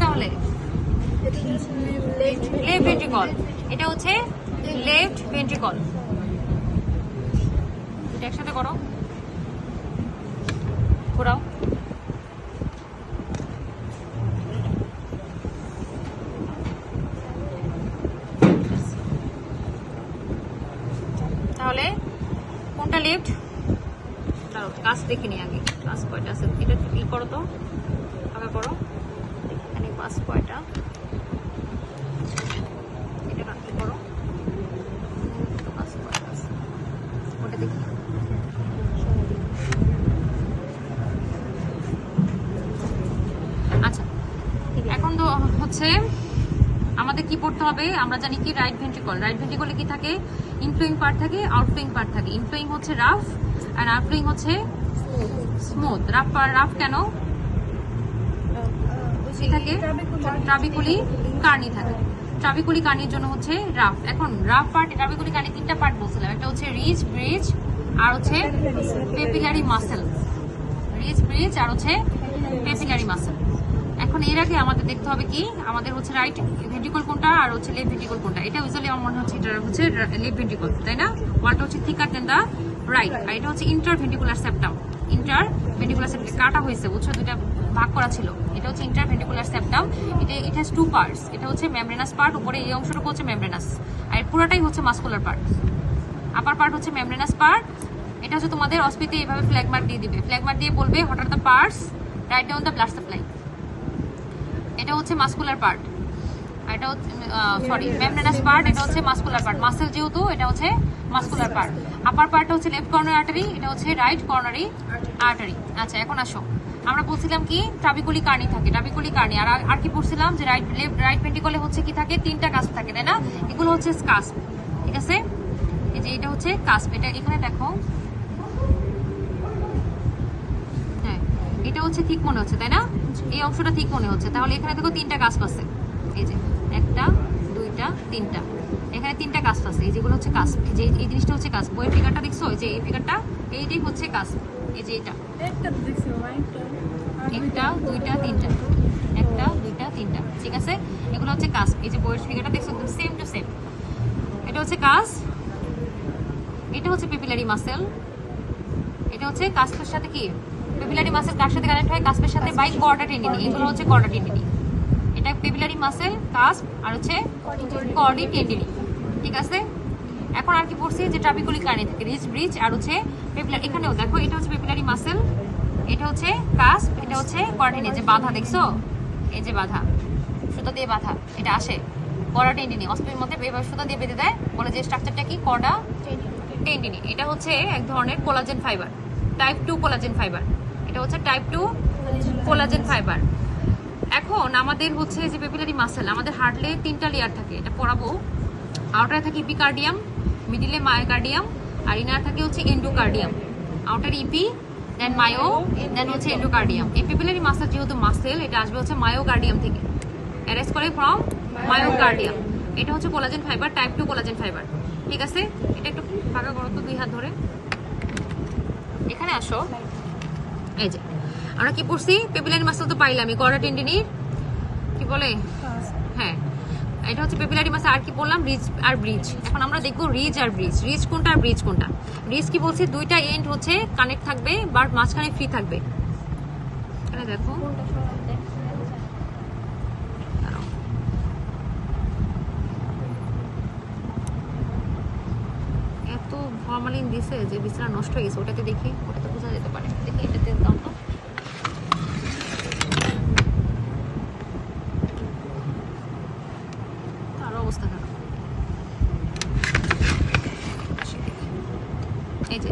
তাহলে? Left ventricle. এটা হচ্ছে লেফট ভেন্ট্রিকল। এটা একসাথে করো, ঘোরাও। তাহলে কোনটা লেফট? কাজ দেখে নি আগে, কাজ কয়টা আছে এটা ই করো তো, আগে করো। এখানে কাজ কয়টা, এটা কি করো, কাজ কয়টা আছে ওটা দেখি। আচ্ছা, এখন তো হচ্ছে আমাদের কি পড়তে হবে? আমরা জানি কি রাইট ভেন্ট্রিকল। রাইট ভেন্ট্রিকলে কি থাকে? ইনফ্লোয়িং পার্ট থাকে, আউটফ্লোয়িং পার্ট থাকে। ইনফ্লোয়িং হচ্ছে রাফ আর আউটফ্লোয়িং হচ্ছে স্মুথ। রাফ কেন থাকে? ট্রাবিকুলি কার্নি থাকে। ট্রাবিকুলি কার্নির জন্য হচ্ছে রাফ। এখন রাফ পার্ট, ট্রাবিকুলি কার্নি তিনটা পার্ট বলছিলাম, একটা হচ্ছে রিজ, ব্রিজ আর হচ্ছে পেপিলারি মাসেল। রিজ, ব্রিজ আর হচ্ছে পেপিলারি মাসেল। এখন এর আগে আমাদের দেখতে হবে কি, আমাদের হচ্ছে রাইট ভেন্ট্রিকল কোনটা আর হচ্ছে লেফট ভেন্ট্রিকল কোনটা। এটা ইউজুয়ালি আমার মনে হচ্ছে এটা হচ্ছে লেফট ভেন্ট্রিকল, তাই না? ওয়ানটা হচ্ছে থিকার দেন দা রাইট, আর এটা হচ্ছে inter ventricular septum. Inter ventricular septum কাটা হয়েছে, বুঝছো, দুইটা ভাগ করা ছিল। এটা হচ্ছে ইন্টার ভেন্ট্রিকুলার সেপ্টাম। এটা হ্যাজ টু পার্টস। এটা হচ্ছে মেমব্রেনাস পার্ট, উপরে এই অংশটুকু হচ্ছে মেমব্রেনাস, আর পুরোটাই হচ্ছে মাসকুলার পার্ট। আপার পার্ট হচ্ছে মেমব্রেনাস পার্ট। এটা হচ্ছে তোমাদের অস্পিতে এইভাবে ফ্ল্যাগ মার্ক দিয়ে দিবে। ফ্ল্যাগ মার্ক দিয়ে বলবে what are the parts, write down the blood supply. এটা হচ্ছে মাসকুলার পার্ট, এটা হচ্ছে সরি মেমব্রেনাস পার্ট, এটা হচ্ছে মাসকুলার পার্ট। মাসেল যেহেতু এটা হচ্ছে মাসকুলার পার্ট। আপার পার্টটা হচ্ছে লেফট কর্নারি আর্টারি, এটা হচ্ছে রাইট কর্নারি আর্টারি। আচ্ছা, এখন আসো, আমরা বলছিলাম কি ট্রাবিকুলি কার্নি থাকে, ট্রাবিকুলি কার্নি। আর কি পড়ছিলাম যে রাইট ভেন্ট্রিকলে হচ্ছে কি থাকে? তিনটা কাস্প থাকে, তাই না? এগুলো হচ্ছে কাস্প, ঠিক আছে? এই যে এটা হচ্ছে কাস্প। এটা এখানে দেখো, হ্যাঁ এটা হচ্ছে ঠিক মনে হচ্ছে, তাই না? এই অংশটা ঠিক মনে হচ্ছে। তাহলে এখানে দেখো তিনটা কাস্প আছে, এই যে একটা, দুইটা, তিনটা। এখানে তিনটা কাস্প আছে, এই যেগুলো হচ্ছে কাস্প। যে এই জিনিসটা হচ্ছে কাস্প। বইয়ের ফিগারটা দেখছো, এই যে এই ফিগারটা, এইটাই হচ্ছে কাস্প। এই যে এটা একটা, দুইটা, তিনটা, একটা, দুইটা, তিনটা, ঠিক আছে? এগুলো হচ্ছে কাস্প। এই যে বইয়ের ফিগারটা দেখছো, একদম সেম টু সেম। এটা হচ্ছে কাস্প, এটা হচ্ছে পেপিলারি মাসেল। এটা হচ্ছে কাস্পের সাথে কি, পেপিলারি মাসেল কার সাথে কানেক্ট হয়? কাস্পের সাথে বাই কর্ডা টেন্ডিনি। এগুলো হচ্ছে কর্ডা টেন্ডিনি। এটা পেপিলারি মাসেল, কাস্প আর হচ্ছে কর্ডি টেন্ডিনি, ঠিক আছে? এখন আর কি পড়ছি যে ট্রাবিকুলি কার্নি থাকে, রিজ, ব্রিজ আর হচ্ছে পেপিলারি। এখানেও দেখো, এটা হচ্ছে পেপিলারি মাসেল, এটা হচ্ছে কাস্প, এটা হচ্ছে কর্ডিনি। যে বাধা দেখছো, এই যে বাধা, সুতা দিয়ে বাধা, এটা আসে কর্ডা টেন্ডিনি। অস্পির মধ্যে সুতা দিয়ে বেঁধে দেয়, বলে যে স্ট্রাকচারটা কি, কর্ডা টেন্ডিনি। এটা হচ্ছে এক ধরনের collagen fibre, type 2 collagen fibre. এটা হচ্ছে টাইপ 2 কোলাজেন ফাইবার। এখন আমাদের হচ্ছে যে পেপিলারি মাসেল, আমাদের হার্টলে তিনটা লেয়ার থাকে, এটা পড়াবো। আউটারে থাকে ইপিকার্ডিয়াম, মিডিলে মায়োকার্ডিয়াম, আর ইনার থাকে হচ্ছে এন্ডোকার্ডিয়াম। আউটার ইপি, দেন মায়ো, দেন হচ্ছে এন্ডোকার্ডিয়াম। এই পেপিলারি মাসেল যেহেতু মাসেল, এটা আসবে হচ্ছে মায়োকার্ডিয়াম থেকে, অ্যারেস্ট করে ফ্রম মায়োকার্ডিয়াম। এটা হচ্ছে collagen fibre, type 2 collagen fibre, ঠিক আছে? এটা একটু ফাঁকা করো তো, দুই হাত ধরে। এখানে আসো, এই যে আমরা কি পড়ছি? পেপিলারি মাসেল তো পাইলামই, কর্ডা টেন্ডিনির কি বলে, হ্যাঁ এটা হচ্ছে পেপিলারি মাসেল। আর কি বললাম? রিজ আর ব্রিজ। এখন আমরা দেখবো রিজ আর ব্রিজ। রিজ কোনটা আর ব্রিজ কোনটা? রিজ কি বলছি? দুইটা এন্ড হচ্ছে কানেক্ট থাকবে, বাট মাঝখানে ফ্রি থাকবে। এখানে দেখো, এত ফরমালিন দিছে যে বিছানা নষ্ট হয়ে গেছে। ওটাতে দেখি, ওটাতে বোঝা যেতে পারে। দেখি এটাতে দাও তো। তার অবস্থা খারাপ। এই যে